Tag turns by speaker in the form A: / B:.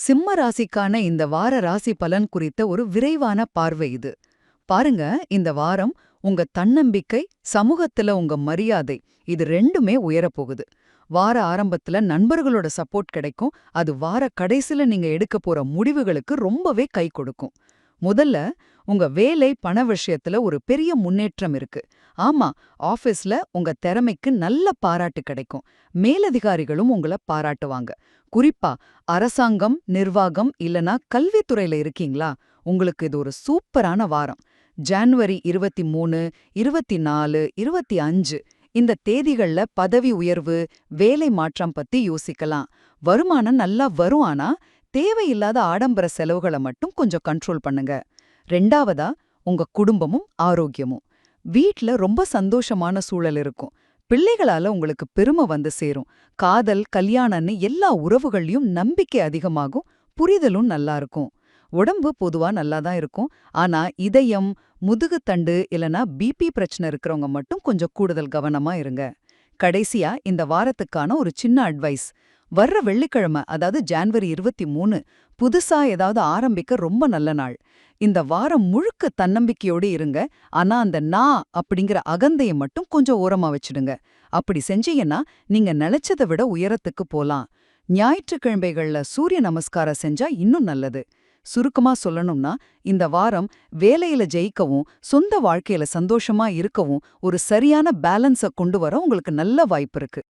A: சிம்ம ராசிக்கான இந்த வார ராசி பலன் குறித்த ஒரு விரைவான பார்வை இது. பாருங்க, இந்த வாரம் உங்க தன்னம்பிக்கை, சமூகத்துல உங்க மரியாதை இது ரெண்டுமே உயரப்போகுது. வார ஆரம்பத்துல நண்பர்களோட சப்போர்ட் கிடைக்கும். அது வார கடைசில நீங்க எடுக்க போற முடிவுகளுக்கு ரொம்பவே கை கொடுக்கும். முதல்ல, உங்க வேலை பண விஷயத்துல ஒரு பெரிய முன்னேற்றம் இருக்கு. ஆமா, ஆபீஸ்ல உங்க திறமைக்கு நல்ல பாராட்டு கிடைக்கும். மேலதிகாரிகளும் உங்கள பாராட்டுவாங்க. குறிப்பா அரசாங்கம், நிர்வாகம் இல்லனா கல்வித்துறையில இருக்கீங்களா? உங்களுக்கு இது ஒரு சூப்பரான வாரம். ஜனவரி 23, 24, 25 இந்த தேதிகள்ல பதவி உயர்வு, வேலை மாற்றம் பத்தி யோசிக்கலாம். வருமானம் நல்லா வரும், ஆனா தேவையில்லாத ஆடம்பர செலவுகளை மட்டும் கொஞ்சம் கண்ட்ரோல் பண்ணுங்க. ரெண்டாவதா, உங்க குடும்பமும் ஆரோக்கியமும். வீட்ல ரொம்ப சந்தோஷமான சூழல் இருக்கும். பிள்ளைகளால உங்களுக்கு பெருமை வந்து சேரும். காதல், கல்யாணம்னு எல்லா உறவுகள்லயும் நம்பிக்கை அதிகமாகும். புரிதலும் நல்லா இருக்கும். உடம்பு பொதுவா நல்லா தான் இருக்கும். ஆனா இதயம், முதுகுத்தண்டு இல்லனா பிபி பிரச்சனை இருக்கிறவங்க மட்டும் கொஞ்சம் கூடுதல் கவனமா இருங்க. கடைசியா, இந்த வாரத்துக்கான ஒரு சின்ன அட்வைஸ். வர்ற வெள்ளிக்கிழமை, அதாவது ஜனவரி 23, புதுசா ஏதாவது ஆரம்பிக்க ரொம்ப நல்ல நாள். இந்த வாரம் முழுக்க தன்னம்பிக்கையோடு இருங்க. ஆனா அந்த நான் அப்படிங்கிற அகந்தையை மட்டும் கொஞ்சம் ஓரமா வச்சிடுங்க. அப்படி செஞ்சீங்கன்னா நீங்க நினைச்சதை விட உயரத்துக்கு போலாம். ஞாயிற்றுக்கிழமைகள்ல சூரிய நமஸ்காரம் செஞ்சா இன்னும் நல்லது. சுருக்கமா சொல்லணும்னா, இந்த வாரம் வேலையில ஜெயிக்கவும், சொந்த வாழ்க்கையில சந்தோஷமா இருக்கவும் ஒரு சரியான பேலன்ஸ கொண்டு வர உங்களுக்கு நல்ல வாய்ப்பு இருக்கு.